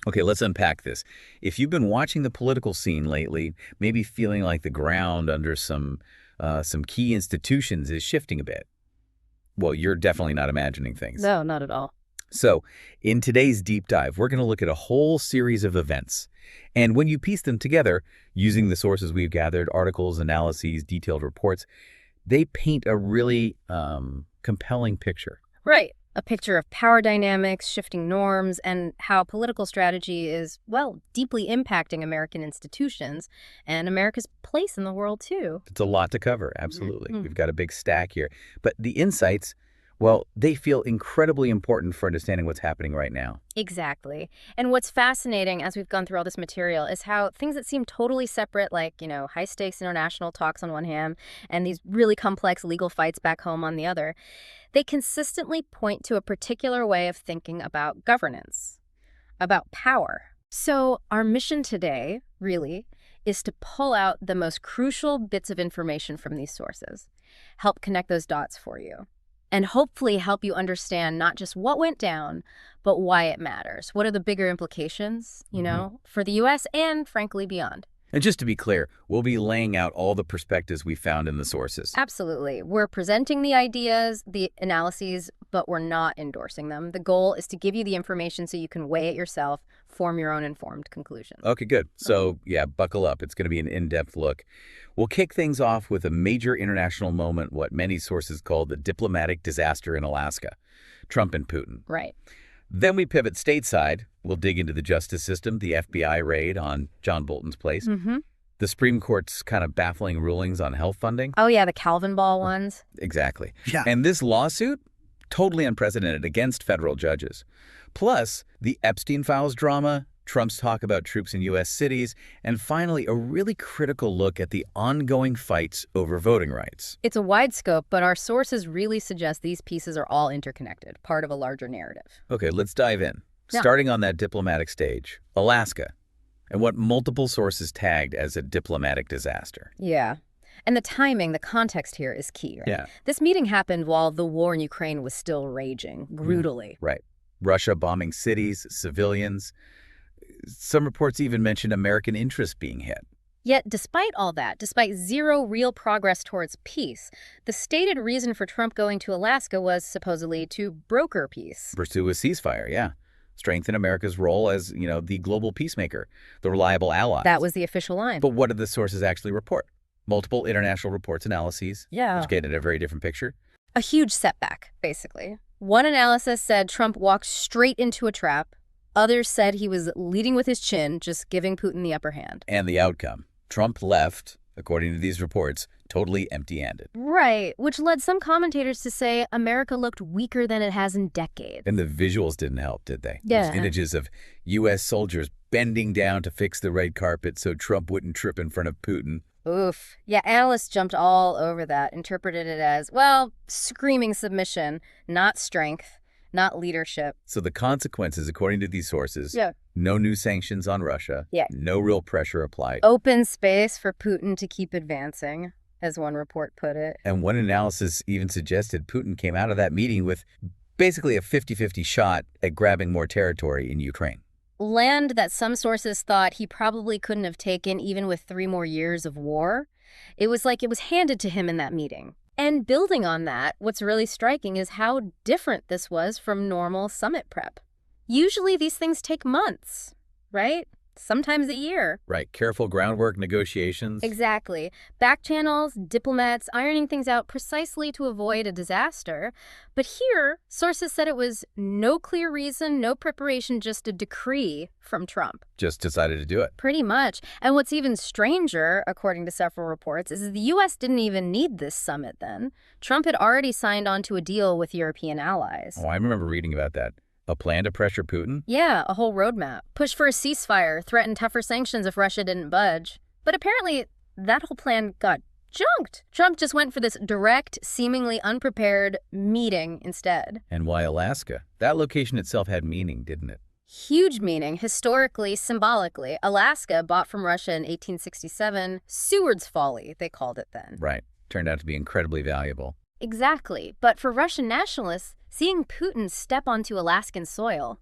Okay, let's unpack this. If you've been watching the political scene lately, maybe feeling like the ground under some key institutions is shifting a bit. Well, you're definitely not imagining things. No, not at all. So, in today's deep dive, we're going to look at a whole series of events. And when you piece them together, using the sources we've gathered, articles, analyses, detailed reports, they paint a really compelling picture. Right. A picture of power dynamics, shifting norms, and how political strategy is, well, deeply impacting American institutions and America's place in the world, too. It's a lot to cover, absolutely. Mhm. We've got a big stack here. But the insights, well, they feel incredibly important for understanding what's happening right now. Exactly. And what's fascinating as we've gone through all this material is how things that seem totally separate, like, high stakes international talks on one hand and these really complex legal fights back home on the other, they consistently point to a particular way of thinking about governance, about power. So our mission today, really, is to pull out the most crucial bits of information from these sources, help connect those dots for you, and hopefully help you understand not just what went down, but why it matters. What are the bigger implications, for the U.S. and, frankly, beyond? And just to be clear, we'll be laying out all the perspectives we found in the sources. Absolutely. We're presenting the ideas, the analyses, but we're not endorsing them. The goal is to give you the information so you can weigh it yourself, form your own informed conclusions. Okay, good. So, yeah, buckle up. It's going to be an in-depth look. We'll kick things off with a major international moment, what many sources call the diplomatic disaster in Alaska, Trump and Putin. Right. Then we pivot stateside. We'll dig into the justice system, the FBI raid on John Bolton's place, the Supreme Court's kind of baffling rulings on health funding. Oh, yeah, the Calvin Ball ones. Exactly. Yeah. And this lawsuit, totally unprecedented against federal judges. Plus, the Epstein Files drama, Trump's talk about troops in U.S. cities, and finally, a really critical look at the ongoing fights over voting rights. It's a wide scope, but our sources really suggest these pieces are all interconnected, part of a larger narrative. Okay, let's dive in. Yeah. Starting on that diplomatic stage, Alaska, and what multiple sources tagged as a diplomatic disaster. Yeah. And the timing, the context here is key, right? Yeah. This meeting happened while the war in Ukraine was still raging, brutally. Right. Russia bombing cities, civilians. Some reports even mentioned American interests being hit. Yet, despite all that, despite zero real progress towards peace, the stated reason for Trump going to Alaska was supposedly to broker peace. Pursue a ceasefire, yeah. Strengthen America's role as, the global peacemaker, the reliable ally. That was the official line. But what did the sources actually report? Multiple international reports, analyses, Yeah. which get at a very different picture. A huge setback, basically. One analysis said Trump walked straight into a trap. Others said he was leading with his chin, just giving Putin the upper hand. And the outcome. Trump left, according to these reports, totally empty-handed. Right, which led some commentators to say America looked weaker than it has in decades. And the visuals didn't help, did they? Yeah. Those images of U.S. soldiers bending down to fix the red carpet so Trump wouldn't trip in front of Putin. Oof. Yeah, analysts jumped all over that, interpreted it as, well, screaming submission, not strength, not leadership. So the consequences, according to these sources, Yeah. no new sanctions on Russia, Yeah. no real pressure applied. Open space for Putin to keep advancing, as one report put it. And one analysis even suggested Putin came out of that meeting with basically a 50-50 shot at grabbing more territory in Ukraine. Land that some sources thought he probably couldn't have taken even with 3 more years of war. It was like it was handed to him in that meeting. And building on that, what's really striking is how different this was from normal summit prep. Usually these things take months, right? Sometimes a year. Right. Careful groundwork, negotiations. Exactly. Back channels, diplomats, ironing things out precisely to avoid a disaster. But here, sources said it was no clear reason, no preparation, just a decree from Trump. Just decided to do it. Pretty much. And what's even stranger, according to several reports, is the U.S. didn't even need this summit then. Trump had already signed on to a deal with European allies. Oh, I remember reading about that. A plan to pressure Putin? Yeah, a whole roadmap. Push for a ceasefire, threaten tougher sanctions if Russia didn't budge. But apparently, that whole plan got junked. Trump just went for this direct, seemingly unprepared meeting instead. And why Alaska? That location itself had meaning, didn't it? Huge meaning, historically, symbolically. Alaska, bought from Russia in 1867, Seward's Folly, they called it then. Right. Turned out to be incredibly valuable. Exactly. But for Russian nationalists, seeing Putin step onto Alaskan soil,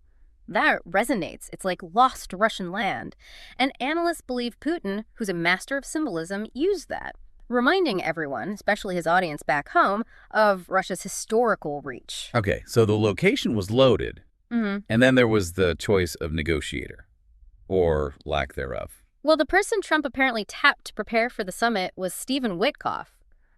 That resonates. It's like lost Russian land. And analysts believe Putin, who's a master of symbolism, used that, reminding everyone, especially his audience back home, of Russia's historical reach. Okay, so the location was loaded, and then there was the choice of negotiator, or lack thereof. Well, the person Trump apparently tapped to prepare for the summit was Stephen Witkoff,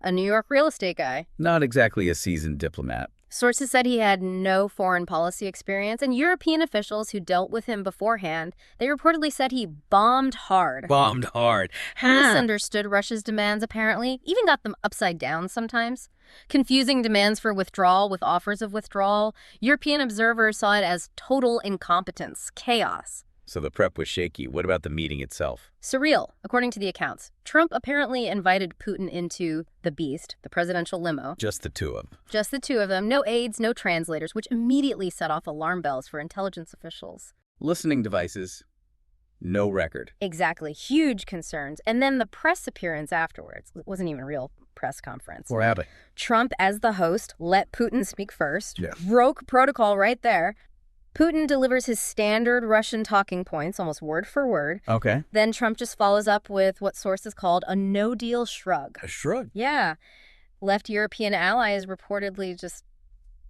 a New York real estate guy. Not exactly a seasoned diplomat. Sources said he had no foreign policy experience, and European officials who dealt with him beforehand, they reportedly said he bombed hard. Bombed hard. He misunderstood Russia's demands, apparently, even got them upside down sometimes. Confusing demands for withdrawal with offers of withdrawal. European observers saw it as total incompetence, chaos. So the prep was shaky. What about the meeting itself? Surreal, according to the accounts. Trump apparently invited Putin into the Beast, the presidential limo. Just the two of them. Just the two of them. No aides, no translators, which immediately set off alarm bells for intelligence officials. Listening devices. No record. Exactly. Huge concerns. And then the press appearance afterwards. It wasn't even a real press conference. What happened? Trump, as the host, let Putin speak first. Yeah. Broke protocol right there. Putin delivers his standard Russian talking points, almost word for word. Okay. Then Trump just follows up with what sources called a no-deal shrug. A shrug. Yeah. Left European allies reportedly just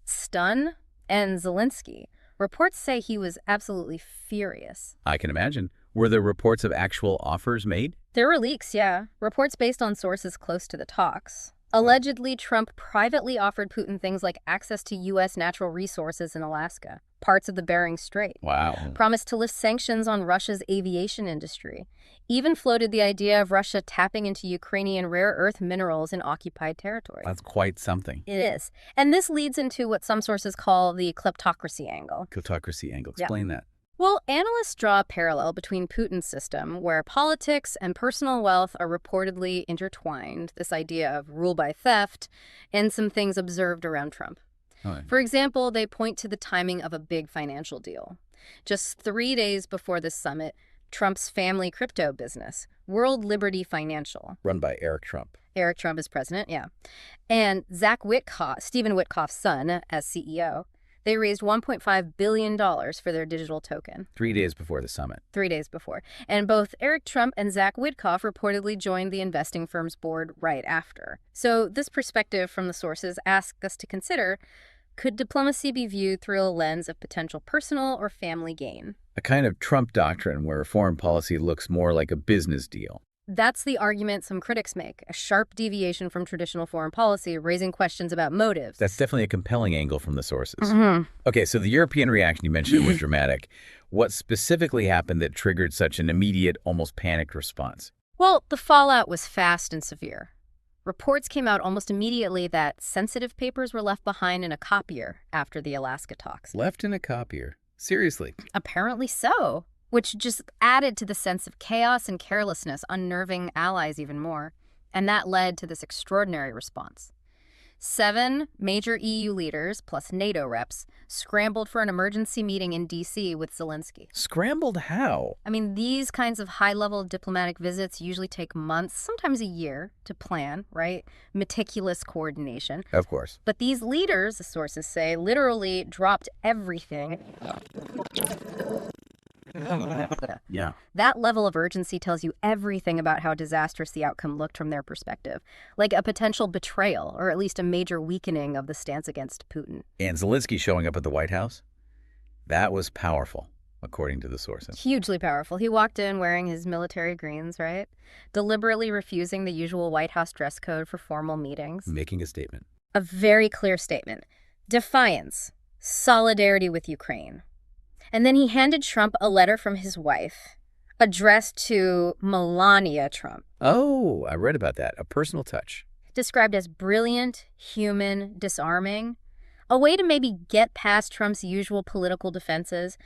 stunned, and Zelensky. Reports say he was absolutely furious. I can imagine. Were there reports of actual offers made? There were leaks, yeah. Reports based on sources close to the talks. Allegedly, Trump privately offered Putin things like access to U.S. natural resources in Alaska, parts of the Bering Strait. Wow. Promised to lift sanctions on Russia's aviation industry. Even floated the idea of Russia tapping into Ukrainian rare earth minerals in occupied territory. That's quite something. It is. And this leads into what some sources call the kleptocracy angle. Kleptocracy angle. Explain that. Well, analysts draw a parallel between Putin's system, where politics and personal wealth are reportedly intertwined, this idea of rule by theft, and some things observed around Trump. Okay. For example, they point to the timing of a big financial deal. Just 3 days before this summit, Trump's family crypto business, World Liberty Financial. Run by Eric Trump. Eric Trump is president, yeah. And Zach Witkoff, Stephen Witkoff's son, as CEO. They raised $1.5 billion for their digital token. 3 days before the summit. 3 days before. And both Eric Trump and Zach Witkoff reportedly joined the investing firm's board right after. So this perspective from the sources asks us to consider, could diplomacy be viewed through a lens of potential personal or family gain? A kind of Trump doctrine where foreign policy looks more like a business deal. That's the argument some critics make, a sharp deviation from traditional foreign policy, raising questions about motives. That's definitely a compelling angle from the sources. Okay, so the European reaction you mentioned was dramatic. What specifically happened that triggered such an immediate, almost panicked response? Well, the fallout was fast and severe. Reports came out almost immediately that sensitive papers were left behind in a copier after the Alaska talks. Left in a copier. Seriously. Apparently so. Which just added to the sense of chaos and carelessness, unnerving allies even more. And that led to this extraordinary response. 7 major EU leaders, plus NATO reps, scrambled for an emergency meeting in D.C. with Zelensky. Scrambled how? I mean, these kinds of high-level diplomatic visits usually take months, sometimes a year, to plan, right? Meticulous coordination. Of course. But these leaders, the sources say, literally dropped everything. Yeah. That level of urgency tells you everything about how disastrous the outcome looked from their perspective, like a potential betrayal or at least a major weakening of the stance against Putin. And Zelensky showing up at the White House? That was powerful, according to the sources. Hugely powerful. He walked in wearing his military greens, right? Deliberately refusing the usual White House dress code for formal meetings. Making a statement. A very clear statement. Defiance. Solidarity with Ukraine. And then he handed Trump a letter from his wife, addressed to Melania Trump. Oh, I read about that. A personal touch. Described as brilliant, human, disarming. A way to maybe get past Trump's usual political defenses,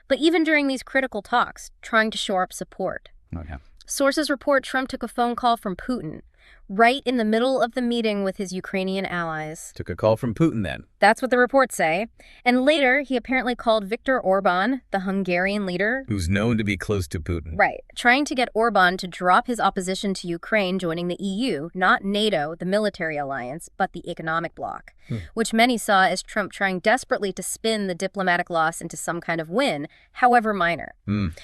but even during these critical talks, trying to shore up support. Okay. Sources report Trump took a phone call from Putin, Right in the middle of the meeting with his Ukrainian allies. Took a call from Putin then. That's what the reports say. And later, he apparently called Viktor Orban, the Hungarian leader, Who's known to be close to Putin. right, trying to get Orban to drop his opposition to Ukraine joining the EU, not NATO, the military alliance, but the economic bloc, which many saw as Trump trying desperately to spin the diplomatic loss into some kind of win, however minor.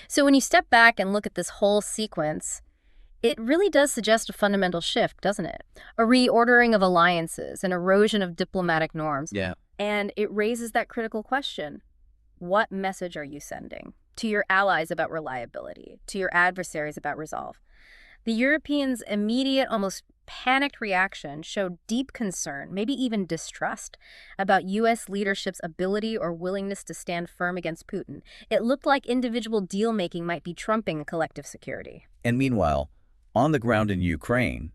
So when you step back and look at this whole sequence, it really does suggest a fundamental shift, doesn't it? A reordering of alliances, an erosion of diplomatic norms. Yeah. And it raises that critical question. What message are you sending to your allies about reliability, to your adversaries about resolve? The Europeans' immediate, almost panicked reaction showed deep concern, maybe even distrust, about U.S. leadership's ability or willingness to stand firm against Putin. It looked like individual deal-making might be trumping collective security. And meanwhile, on the ground in Ukraine,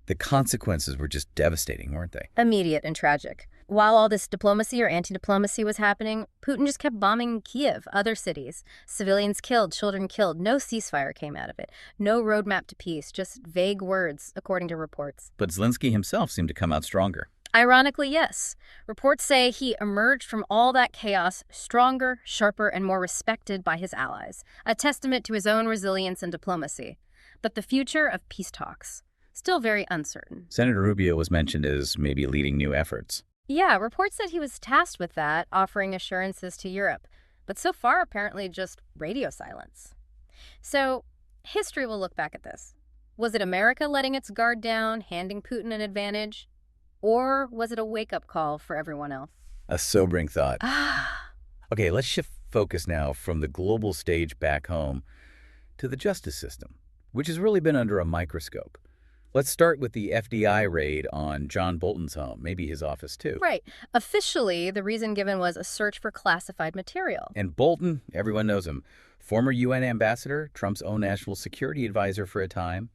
the consequences were just devastating, weren't they? Immediate and tragic. While all this diplomacy or anti-diplomacy was happening, Putin just kept bombing Kiev, other cities. Civilians killed, children killed. No ceasefire came out of it. No roadmap to peace, just vague words, according to reports. But Zelensky himself seemed to come out stronger. Ironically, yes. Reports say he emerged from all that chaos stronger, sharper, and more respected by his allies, a testament to his own resilience and diplomacy. But the future of peace talks, still very uncertain. Senator Rubio was mentioned as maybe leading new efforts. Yeah, reports said he was tasked with that, offering assurances to Europe. But so far, apparently just radio silence. So, history will look back at this. Was it America letting its guard down, handing Putin an advantage? Or was it a wake-up call for everyone else? A sobering thought. Ah, Okay, let's shift focus now from the global stage back home to the justice system, which has really been under a microscope. Let's start with the FBI raid on John Bolton's home, maybe his office too. right. Officially, the reason given was a search for classified material. And Bolton, everyone knows him, former UN ambassador, Trump's own national security advisor for a time,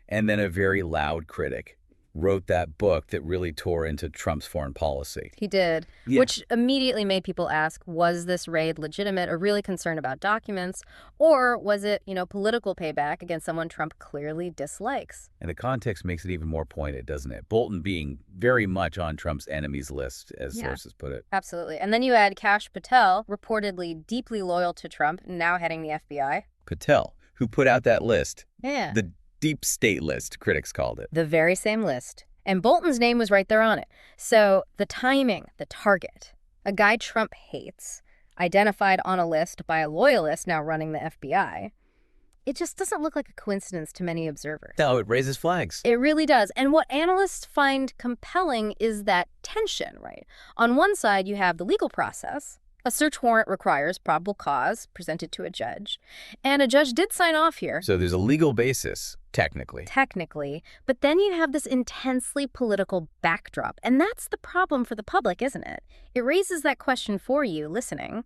and then a very loud critic. Wrote that book that really tore into Trump's foreign policy. He did, Yeah. which immediately made people ask, was this raid legitimate or really concerned about documents? Or was it, political payback against someone Trump clearly dislikes? And the context makes it even more pointed, doesn't it? Bolton being very much on Trump's enemies list, as Yeah. sources put it. Absolutely. And then you add Kash Patel, reportedly deeply loyal to Trump, now heading the FBI. Patel, who put out that list, Yeah. the deep state list, critics called it. The very same list. And Bolton's name was right there on it. So the timing, the target, a guy Trump hates, identified on a list by a loyalist now running the FBI, it just doesn't look like a coincidence to many observers. No, it raises flags. It really does. And what analysts find compelling is that tension, right? On one side, you have the legal process. A search warrant requires probable cause presented to a judge. And a judge did sign off here. So there's a legal basis, technically. Technically, but then you have this intensely political backdrop, and that's the problem for the public, isn't it? It raises that question for you listening.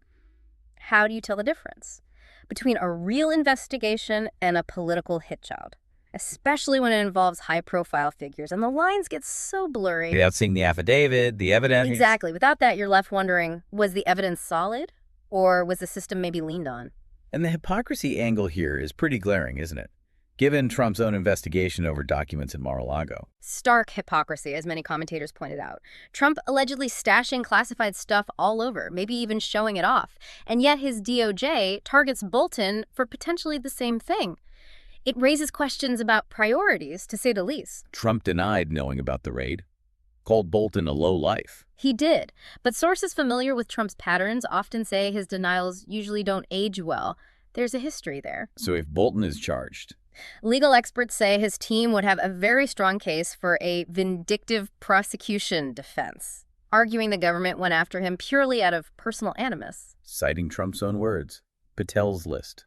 How do you tell the difference between a real investigation and a political hit job, especially when it involves high-profile figures, and the lines get so blurry. Without seeing the affidavit, the evidence. Exactly. Without that, you're left wondering, was the evidence solid, or was the system maybe leaned on? And the hypocrisy angle here is pretty glaring, isn't it? Given Trump's own investigation over documents in Mar-a-Lago. Stark hypocrisy, as many commentators pointed out. Trump allegedly stashing classified stuff all over, maybe even showing it off. And yet his DOJ targets Bolton for potentially the same thing. It raises questions about priorities, to say the least. Trump denied knowing about the raid, called Bolton a lowlife. He did, but sources familiar with Trump's patterns often say his denials usually don't age well. There's a history there. So if Bolton is charged, legal experts say his team would have a very strong case for a vindictive prosecution defense, arguing the government went after him purely out of personal animus. citing Trump's own words, Patel's list,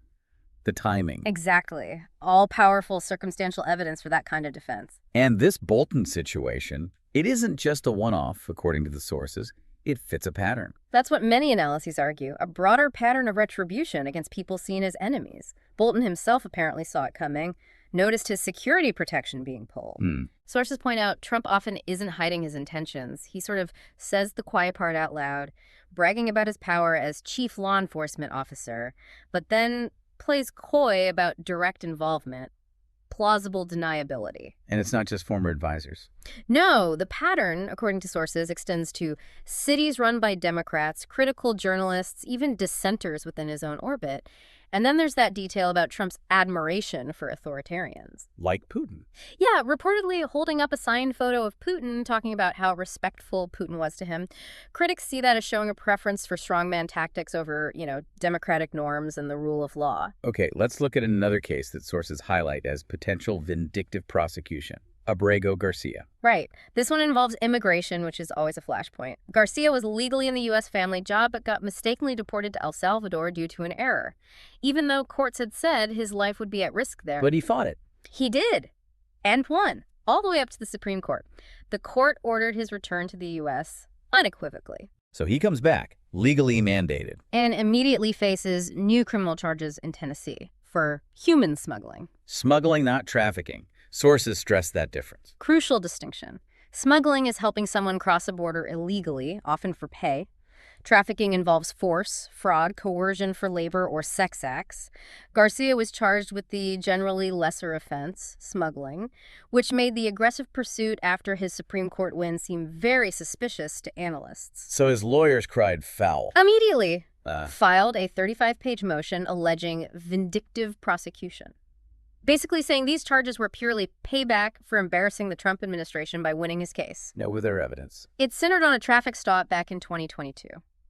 the timing. Exactly. All-powerful circumstantial evidence for that kind of defense. And this Bolton situation, it isn't just a one-off, according to the sources. It fits a pattern. That's what many analyses argue, a broader pattern of retribution against people seen as enemies. Bolton himself apparently saw it coming, noticed his security protection being pulled. Sources point out Trump often isn't hiding his intentions. He sort of says the quiet part out loud, bragging about his power as chief law enforcement officer, but then plays coy about direct involvement, plausible deniability. And it's not just former advisors. No, the pattern, according to sources, extends to cities run by Democrats, critical journalists, even dissenters within his own orbit. And then there's that detail about Trump's admiration for authoritarians. Like Putin. Yeah, reportedly holding up a signed photo of Putin, talking about how respectful Putin was to him. Critics see that as showing a preference for strongman tactics over, democratic norms and the rule of law. Okay, let's look at another case that sources highlight as potential vindictive prosecution. Abrego Garcia. Right. This one involves immigration, which is always a flashpoint. Garcia was legally in the U.S. family job, but got mistakenly deported to El Salvador due to an error, even though courts had said his life would be at risk there. But he fought it. He did, and won, all the way up to the Supreme Court. The court ordered his return to the U.S. unequivocally. So he comes back, legally mandated. And immediately faces new criminal charges in Tennessee for human smuggling. Smuggling, not trafficking. Sources stress that difference. Crucial distinction. Smuggling is helping someone cross a border illegally, often for pay. Trafficking involves force, fraud, coercion for labor, or sex acts. Garcia was charged with the generally lesser offense, smuggling, which made the aggressive pursuit after his Supreme Court win seem very suspicious to analysts. So his lawyers cried foul. Immediately filed a 35-page motion alleging vindictive prosecution. Basically saying these charges were purely payback for embarrassing the Trump administration by winning his case. No other evidence. It centered on a traffic stop back in 2022.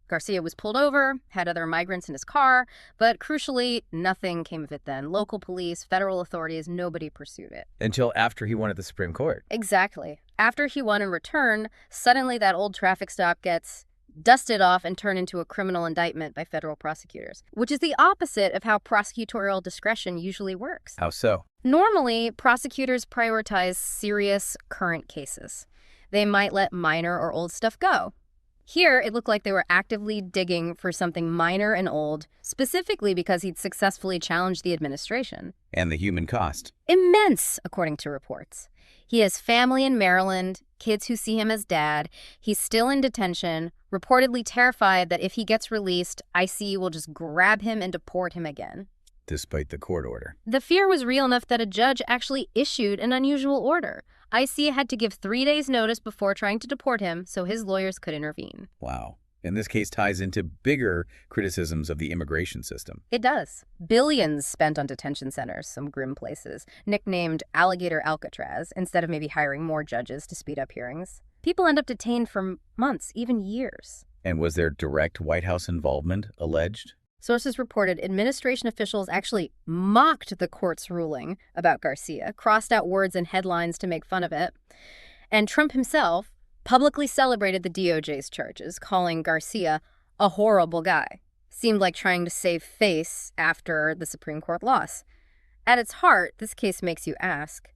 Garcia was pulled over, had other migrants in his car, but crucially, nothing came of it then. Local police, federal authorities, nobody pursued it. Until after he won at the Supreme Court. Exactly. After he won in return, suddenly that old traffic stop gets dusted off and turned into a criminal indictment by federal prosecutors, which is the opposite of how prosecutorial discretion usually works. How so? Normally, prosecutors prioritize serious, current cases. They might let minor or old stuff go. Here, it looked like they were actively digging for something minor and old, specifically because he'd successfully challenged the administration. And the human cost. Immense, according to reports. He has family in Maryland, kids who see him as dad. He's still in detention, reportedly terrified that if he gets released, ICE will just grab him and deport him again. Despite the court order. The fear was real enough that a judge actually issued an unusual order. ICE had to give 3 days' notice before trying to deport him, so his lawyers could intervene. Wow. And this case ties into bigger criticisms of the immigration system. It does. Billions spent on detention centers, some grim places, nicknamed Alligator Alcatraz, instead of maybe hiring more judges to speed up hearings. People end up detained for months, even years. And was there direct White House involvement alleged? Sources reported administration officials actually mocked the court's ruling about Garcia, crossed out words and headlines to make fun of it. And Trump himself publicly celebrated the DOJ's charges, calling Garcia a horrible guy. Seemed like trying to save face after the Supreme Court loss. At its heart, this case makes you ask,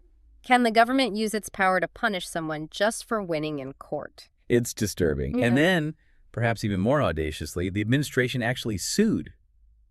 can the government use its power to punish someone just for winning in court? It's disturbing. Yeah. And then, perhaps even more audaciously, the administration actually sued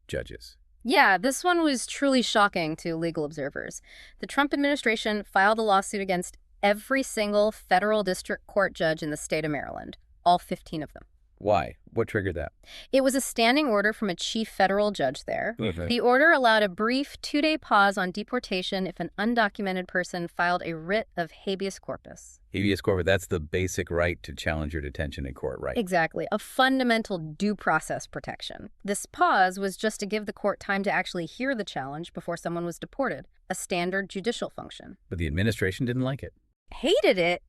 judges. Yeah, this one was truly shocking to legal observers. The Trump administration filed a lawsuit against every single federal district court judge in the state of Maryland, all 15 of them. Why? What triggered that? It was a standing order from a chief federal judge there. The order allowed a brief 2-day pause on deportation if an undocumented person filed a writ of habeas corpus. Habeas corpus, that's the basic right to challenge your detention in court, right? Exactly. A fundamental due process protection. This pause was just to give the court time to actually hear the challenge before someone was deported, a standard judicial function. But the administration didn't like it. Hated it,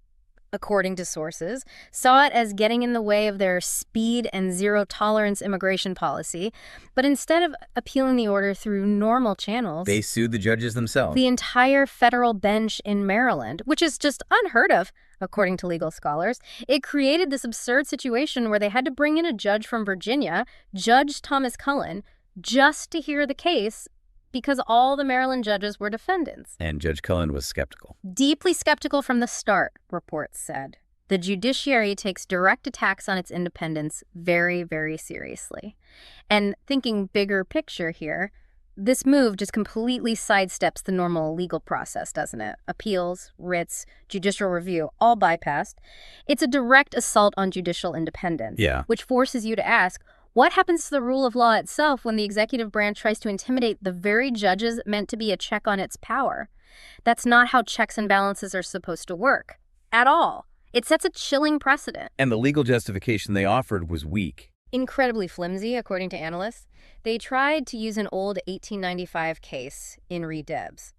according to sources, saw it as getting in the way of their speed and zero-tolerance immigration policy, but instead of appealing the order through normal channels, They sued the judges themselves. the entire federal bench in Maryland, which is just unheard of, according to legal scholars. It created this absurd situation where they had to bring in a judge from Virginia, Judge Thomas Cullen, just to hear the case because all the Maryland judges were defendants. And Judge Cullen was skeptical. Deeply skeptical from the start, reports said. The judiciary takes direct attacks on its independence very, very seriously. And thinking bigger picture here, this move just completely sidesteps the normal legal process, doesn't it? Appeals, writs, judicial review, all bypassed. It's a direct assault on judicial independence, Yeah. which forces you to ask, What happens to the rule of law itself when the executive branch tries to intimidate the very judges meant to be a check on its power? That's not how checks and balances are supposed to work. At all. It sets a chilling precedent. And the legal justification they offered was weak. Incredibly flimsy, according to analysts. They tried to use an old 1895 case in re Debs,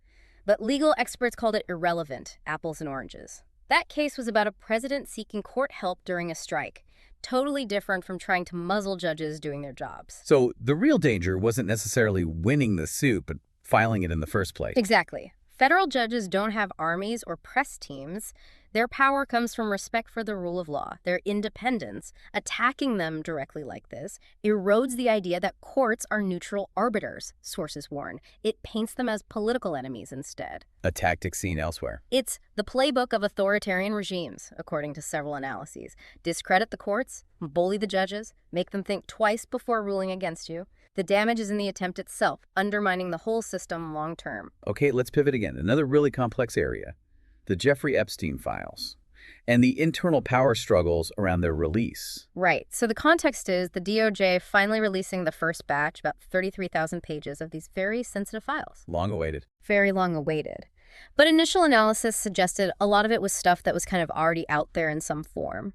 but legal experts called it irrelevant, apples and oranges. That case was about a president seeking court help during a strike, totally different from trying to muzzle judges doing their jobs. So the real danger wasn't necessarily winning the suit, but filing it in the first place. Exactly. Federal judges don't have armies or press teams. Their power comes from respect for the rule of law, their independence. Attacking them directly like this erodes the idea that courts are neutral arbiters, sources warn. It paints them as political enemies instead. A tactic seen elsewhere. It's the playbook of authoritarian regimes, according to several analyses. Discredit the courts, bully the judges, make them think twice before ruling against you. The damage is in the attempt itself, undermining the whole system long term. Okay, let's pivot again. Another really complex area. The Jeffrey Epstein files and the internal power struggles around their release. Right. So the context is the DOJ finally releasing the first batch, about 33,000 pages of these very sensitive files. Long awaited. Very long awaited. But initial analysis suggested a lot of it was stuff that was kind of already out there in some form,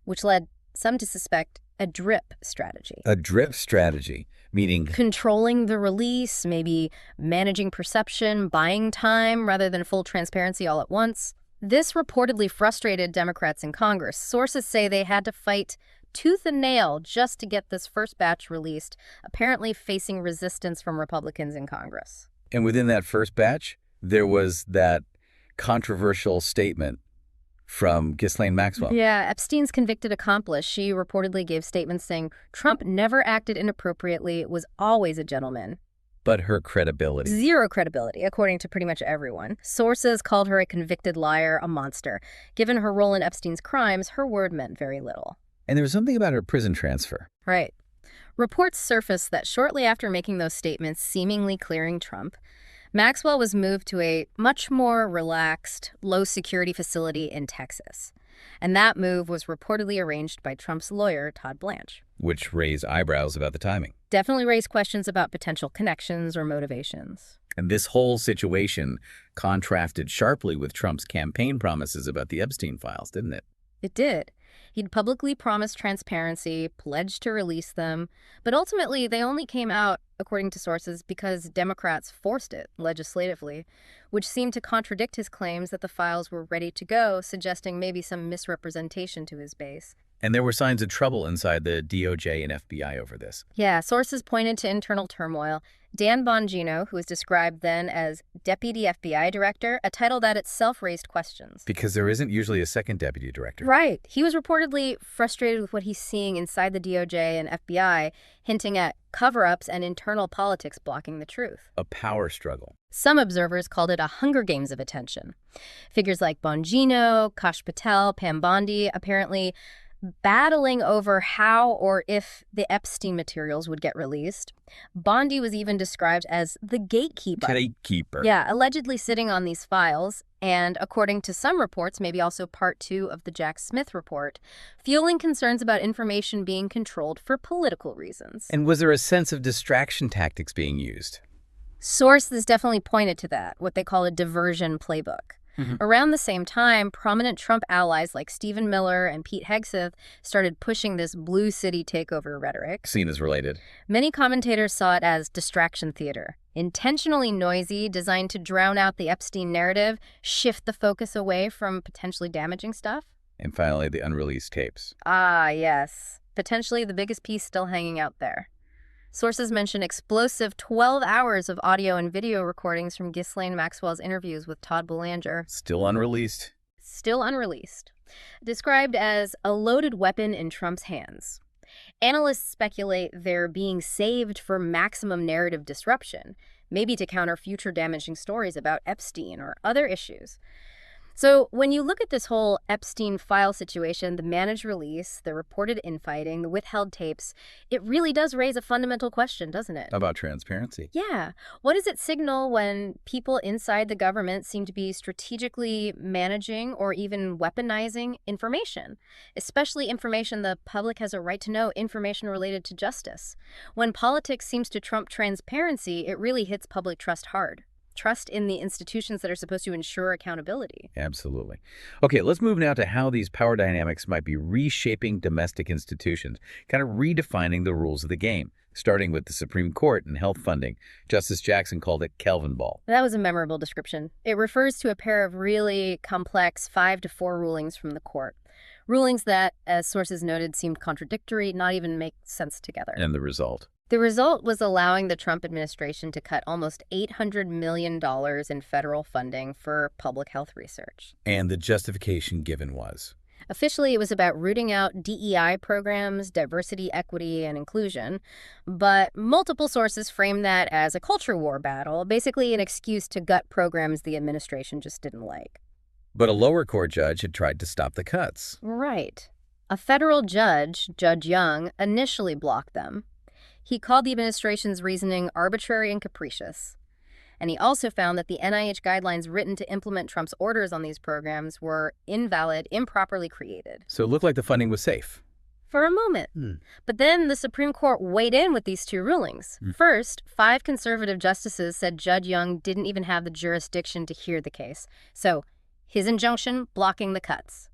which led some to suspect a drip strategy. A drip strategy, meaning controlling the release, maybe managing perception, buying time rather than full transparency all at once. This reportedly frustrated Democrats in Congress. Sources say they had to fight tooth and nail just to get this first batch released, apparently facing resistance from Republicans in Congress. And within that first batch, there was that controversial statement from Ghislaine Maxwell. Yeah, Epstein's convicted accomplice. She reportedly gave statements saying Trump never acted inappropriately, was always a gentleman. But her credibility. Zero credibility, according to pretty much everyone. Sources called her a convicted liar, a monster. Given her role in Epstein's crimes, her word meant very little. And there was something about her prison transfer. Right. Reports surfaced that shortly after making those statements, seemingly clearing Trump, Maxwell was moved to a much more relaxed, low-security facility in Texas. And that move was reportedly arranged by Trump's lawyer, Todd Blanche. Which raised eyebrows about the timing. Definitely raised questions about potential connections or motivations. And this whole situation contrasted sharply with Trump's campaign promises about the Epstein files, didn't it? It did. He'd publicly promised transparency, pledged to release them, but ultimately they only came out, according to sources, because Democrats forced it legislatively, which seemed to contradict his claims that the files were ready to go, suggesting maybe some misrepresentation to his base. And there were signs of trouble inside the DOJ and FBI over this. Yeah, sources pointed to internal turmoil. Dan Bongino, who was described then as Deputy FBI Director, a title that itself raised questions. Because there isn't usually a second deputy director. Right. He was reportedly frustrated with what he's seeing inside the DOJ and FBI, hinting at cover-ups and internal politics blocking the truth. A power struggle. Some observers called it a Hunger Games of attention. Figures like Bongino, Kash Patel, Pam Bondi apparently battling over how or if the Epstein materials would get released. Bondi was even described as the gatekeeper. Gatekeeper. Yeah, allegedly sitting on these files, and according to some reports, maybe also part 2 of the Jack Smith report, fueling concerns about information being controlled for political reasons. And was there a sense of distraction tactics being used? Sources definitely pointed to that, what they call a diversion playbook. Around the same time, prominent Trump allies like Stephen Miller and Pete Hegseth started pushing this blue city takeover rhetoric. Seen as related. Many commentators saw it as distraction theater, intentionally noisy, designed to drown out the Epstein narrative, shift the focus away from potentially damaging stuff. And finally, the unreleased tapes. Ah, yes. Potentially the biggest piece still hanging out there. Sources mention explosive 12 hours of audio and video recordings from Ghislaine Maxwell's interviews with Todd Belanger. Still unreleased. Still unreleased. Described as a loaded weapon in Trump's hands. Analysts speculate they're being saved for maximum narrative disruption, maybe to counter future damaging stories about Epstein or other issues. So when you look at this whole Epstein file situation, the managed release, the reported infighting, the withheld tapes, it really does raise a fundamental question, doesn't it? About transparency. Yeah. What does it signal when people inside the government seem to be strategically managing or even weaponizing information, especially information the public has a right to know, information related to justice? When politics seems to trump transparency, it really hits public trust hard. Trust in the institutions that are supposed to ensure accountability. Absolutely. Okay, let's move now to how these power dynamics might be reshaping domestic institutions, kind of redefining the rules of the game, starting with the Supreme Court and health funding. Justice Jackson called it Kelvin Ball. That was a memorable description. It refers to a pair of really complex 5-4 rulings from the court. Rulings that, as sources noted, seemed contradictory, not even make sense together. And the result? The result was allowing the Trump administration to cut almost $800 million in federal funding for public health research. And the justification given was? Officially, it was about rooting out DEI programs, diversity, equity, and inclusion, but multiple sources frame that as a culture war battle, basically an excuse to gut programs the administration just didn't like. But a lower court judge had tried to stop the cuts. Right. A federal judge, Judge Young, initially blocked them. He called the administration's reasoning arbitrary and capricious. And he also found that the NIH guidelines written to implement Trump's orders on these programs were invalid, improperly created. So it looked like the funding was safe. For a moment. But then the Supreme Court weighed in with these two rulings. First, 5 conservative justices said Judge Young didn't even have the jurisdiction to hear the case. So his injunction, blocking the cuts.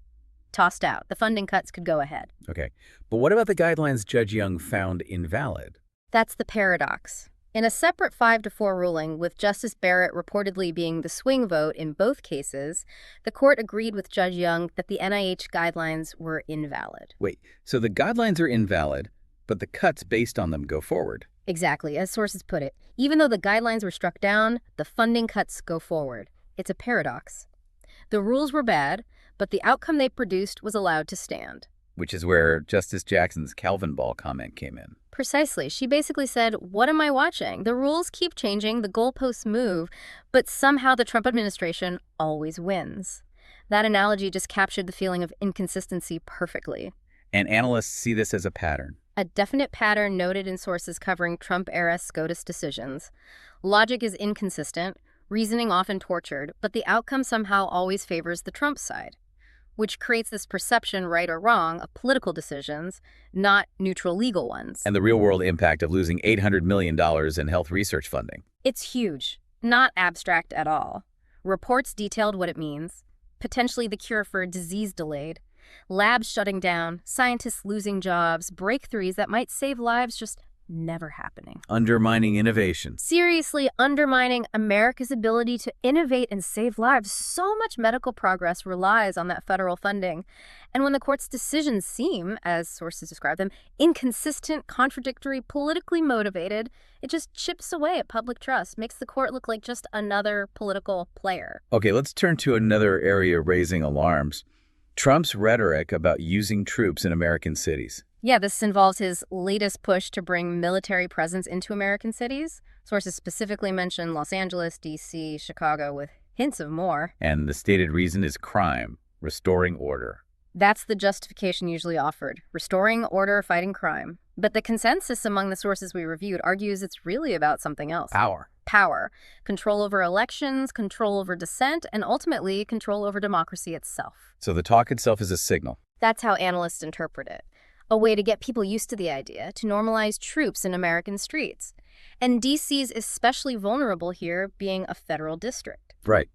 Tossed out. The funding cuts could go ahead. Okay. But what about the guidelines Judge Young found invalid? That's the paradox. In a separate 5-4 ruling, with Justice Barrett reportedly being the swing vote in both cases, the court agreed with Judge Young that the NIH guidelines were invalid. Wait, so the guidelines are invalid, but the cuts based on them go forward? Exactly, as sources put it. Even though the guidelines were struck down, the funding cuts go forward. It's a paradox. The rules were bad, but the outcome they produced was allowed to stand. Which is where Justice Jackson's Kelvin Ball comment came in. Precisely. She basically said, what am I watching? The rules keep changing, the goalposts move, but somehow the Trump administration always wins. That analogy just captured the feeling of inconsistency perfectly. And analysts see this as a pattern. A definite pattern noted in sources covering Trump-era SCOTUS decisions. Logic is inconsistent, reasoning often tortured, but the outcome somehow always favors the Trump side, which creates this perception, right or wrong, of political decisions, not neutral legal ones. And the real-world impact of losing $800 million in health research funding. It's huge, not abstract at all. Reports detailed what it means. Potentially the cure for disease delayed. Labs shutting down, scientists losing jobs, breakthroughs that might save lives just never happening. Undermining innovation. Seriously undermining America's ability to innovate and save lives. So much medical progress relies on that federal funding. And when the court's decisions seem, as sources describe them, inconsistent, contradictory, politically motivated, it just chips away at public trust, makes the court look like just another political player. Okay, let's turn to another area raising alarms. Trump's rhetoric about using troops in American cities. Yeah, this involves his latest push to bring military presence into American cities. Sources specifically mention Los Angeles, D.C., Chicago, with hints of more. And the stated reason is crime, restoring order. That's the justification usually offered, restoring order, fighting crime. But the consensus among the sources we reviewed argues it's really about something else. Power. Power. Control over elections, control over dissent, and ultimately control over democracy itself. So the talk itself is a signal. That's how analysts interpret it. A way to get people used to the idea, to normalize troops in American streets. And D.C.'s especially vulnerable here, being a federal district. Right.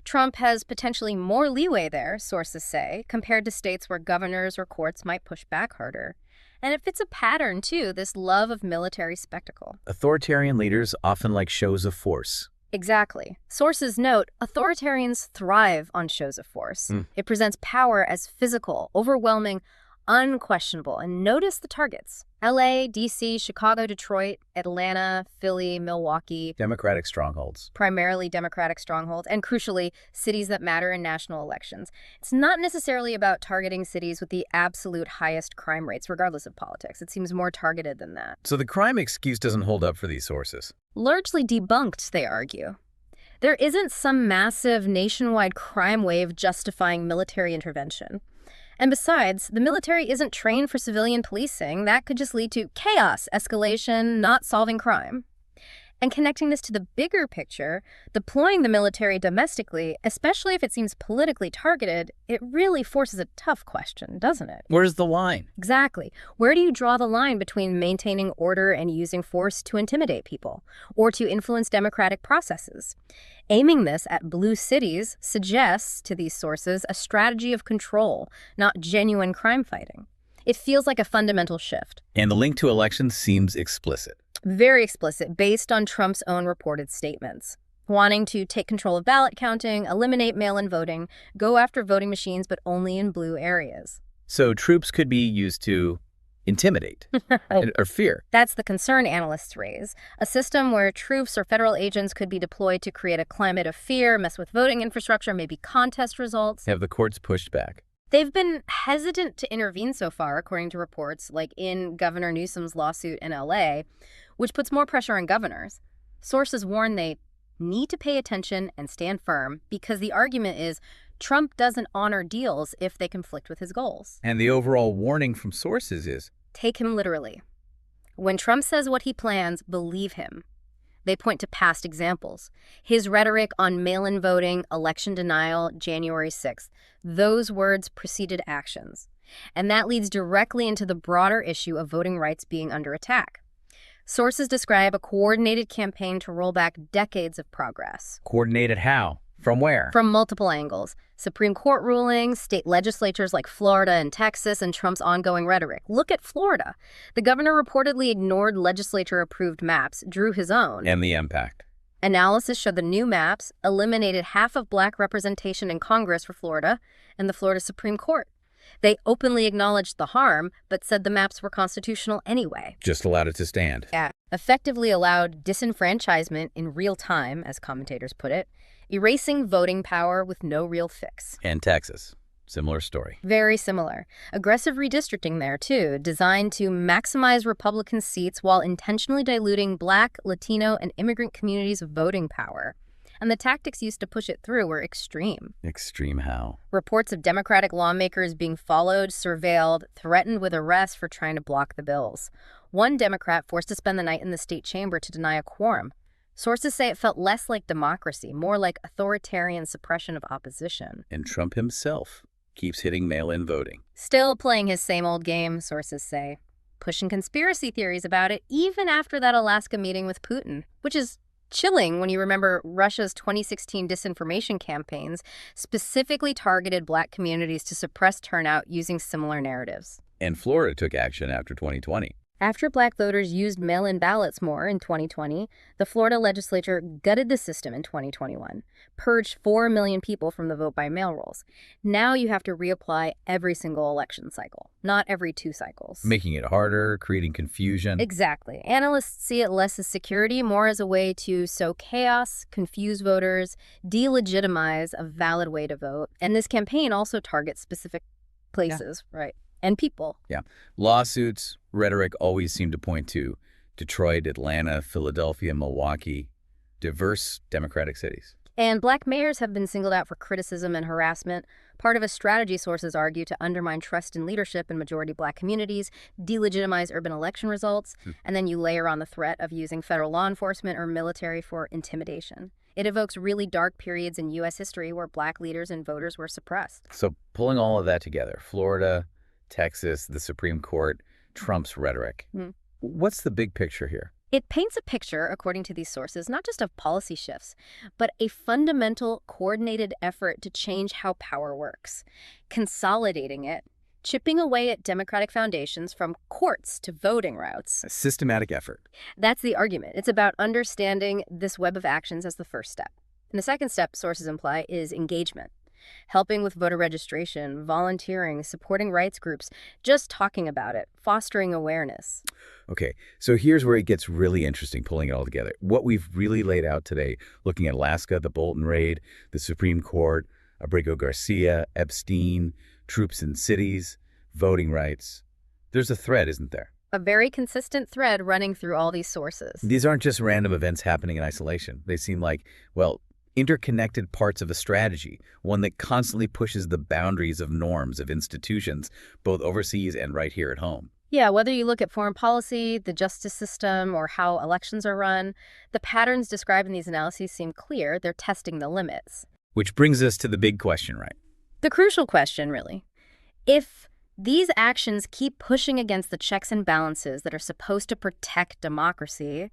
Trump has potentially more leeway there, sources say, compared to states where governors or courts might push back harder. And it fits a pattern, too, this love of military spectacle. Authoritarian leaders often like shows of force. Exactly. Sources note, authoritarians thrive on shows of force. It presents power as physical, overwhelming, unquestionable. And notice the targets. LA, DC, Chicago, Detroit, Atlanta, Philly, Milwaukee. Democratic strongholds. Primarily Democratic strongholds, and crucially, cities that matter in national elections. It's not necessarily about targeting cities with the absolute highest crime rates, regardless of politics. It seems more targeted than that. So the crime excuse doesn't hold up for these sources. Largely debunked, they argue. There isn't some massive nationwide crime wave justifying military intervention. And besides, the military isn't trained for civilian policing. That could just lead to chaos, escalation, not solving crime. And connecting this to the bigger picture, deploying the military domestically, especially if it seems politically targeted, it really forces a tough question, doesn't it? Where's the line? Exactly. Where do you draw the line between maintaining order and using force to intimidate people, or to influence democratic processes? Aiming this at blue cities suggests, to these sources, a strategy of control, not genuine crime fighting. It feels like a fundamental shift. And the link to elections seems explicit. Very explicit, based on Trump's own reported statements. Wanting to take control of ballot counting, eliminate mail-in voting, go after voting machines, but only in blue areas. So troops could be used to intimidate or fear. That's the concern analysts raise. A system where troops or federal agents could be deployed to create a climate of fear, mess with voting infrastructure, maybe contest results. Have the courts pushed back? They've been hesitant to intervene so far, according to reports, like in Governor Newsom's lawsuit in LA, which puts more pressure on governors. Sources warn they need to pay attention and stand firm because the argument is Trump doesn't honor deals if they conflict with his goals. And the overall warning from sources is, take him literally. When Trump says what he plans, believe him. They point to past examples. His rhetoric on mail-in voting, election denial, January 6th. Those words preceded actions. And that leads directly into the broader issue of voting rights being under attack. Sources describe a coordinated campaign to roll back decades of progress. Coordinated how? From where? From multiple angles. Supreme Court rulings, state legislatures like Florida and Texas, and Trump's ongoing rhetoric. Look at Florida. The governor reportedly ignored legislature-approved maps, drew his own. And the impact. Analysis showed the new maps eliminated half of black representation in Congress for Florida and the Florida Supreme Court. They openly acknowledged the harm, but said the maps were constitutional anyway. Just allowed it to stand. Yeah. Effectively allowed disenfranchisement in real time, as commentators put it, erasing voting power with no real fix. And Texas. Similar story. Very similar. Aggressive redistricting there, too, designed to maximize Republican seats while intentionally diluting Black, Latino, and immigrant communities' voting power. And the tactics used to push it through were extreme. Extreme how? Reports of Democratic lawmakers being followed, surveilled, threatened with arrest for trying to block the bills. One Democrat forced to spend the night in the state chamber to deny a quorum. Sources say it felt less like democracy, more like authoritarian suppression of opposition. And Trump himself keeps hitting mail-in voting. Still playing his same old game, sources say. Pushing conspiracy theories about it even after that Alaska meeting with Putin, which is chilling when you remember Russia's 2016 disinformation campaigns specifically targeted Black communities to suppress turnout using similar narratives. And Florida took action after 2020. After Black voters used mail-in ballots more in 2020, the Florida legislature gutted the system in 2021, purged 4 million people from the vote-by-mail rolls. Now you have to reapply every single election cycle, not every 2 cycles. Making it harder, creating confusion. Exactly. Analysts see it less as security, more as a way to sow chaos, confuse voters, delegitimize a valid way to vote. And this campaign also targets specific places, right? And people. Yeah. Lawsuits, rhetoric always seem to point to Detroit, Atlanta, Philadelphia, Milwaukee, diverse Democratic cities. And Black mayors have been singled out for criticism and harassment, part of a strategy sources argue to undermine trust in leadership in majority Black communities, delegitimize urban election results, and then you layer on the threat of using federal law enforcement or military for intimidation. It evokes really dark periods in U.S. history where Black leaders and voters were suppressed. So pulling all of that together, Florida, Texas, the Supreme Court, Trump's rhetoric. What's the big picture here? It paints a picture, according to these sources, not just of policy shifts, but a fundamental, coordinated effort to change how power works, consolidating it, chipping away at democratic foundations from courts to voting routes. A systematic effort. That's the argument. It's about understanding this web of actions as the first step. And the second step, sources imply, is engagement. Helping with voter registration, volunteering, supporting rights groups, just talking about it, fostering awareness. Okay, so here's where it gets really interesting, pulling it all together. What we've really laid out today, looking at Alaska, the Bolton raid, the Supreme Court, Abrego Garcia, Epstein, troops in cities, voting rights. There's a thread, isn't there? A very consistent thread running through all these sources. These aren't just random events happening in isolation. They seem like, well, interconnected parts of a strategy, one that constantly pushes the boundaries of norms of institutions, both overseas and right here at home. Yeah, whether you look at foreign policy, the justice system, or how elections are run, the patterns described in these analyses seem clear. They're testing the limits. Which brings us to the big question, right? The crucial question, really. If these actions keep pushing against the checks and balances that are supposed to protect democracy,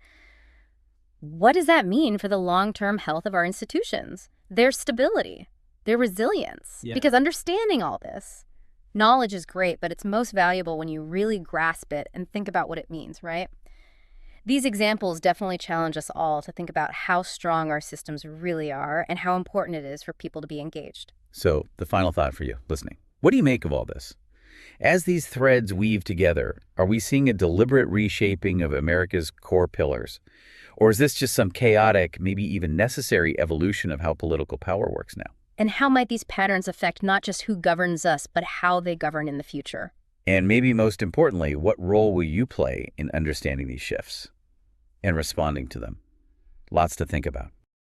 what does that mean for the long-term health of our institutions, their stability, their resilience? Yeah. Because understanding all this, knowledge is great, but it's most valuable when you really grasp it and think about what it means, right? These examples definitely challenge us all to think about how strong our systems really are and how important it is for people to be engaged. So, the final thought for you, listening. What do you make of all this? As these threads weave together, are we seeing a deliberate reshaping of America's core pillars? Or is this just some chaotic, maybe even necessary evolution of how political power works now? And how might these patterns affect not just who governs us, but how they govern in the future? And maybe most importantly, what role will you play in understanding these shifts and responding to them? Lots to think about.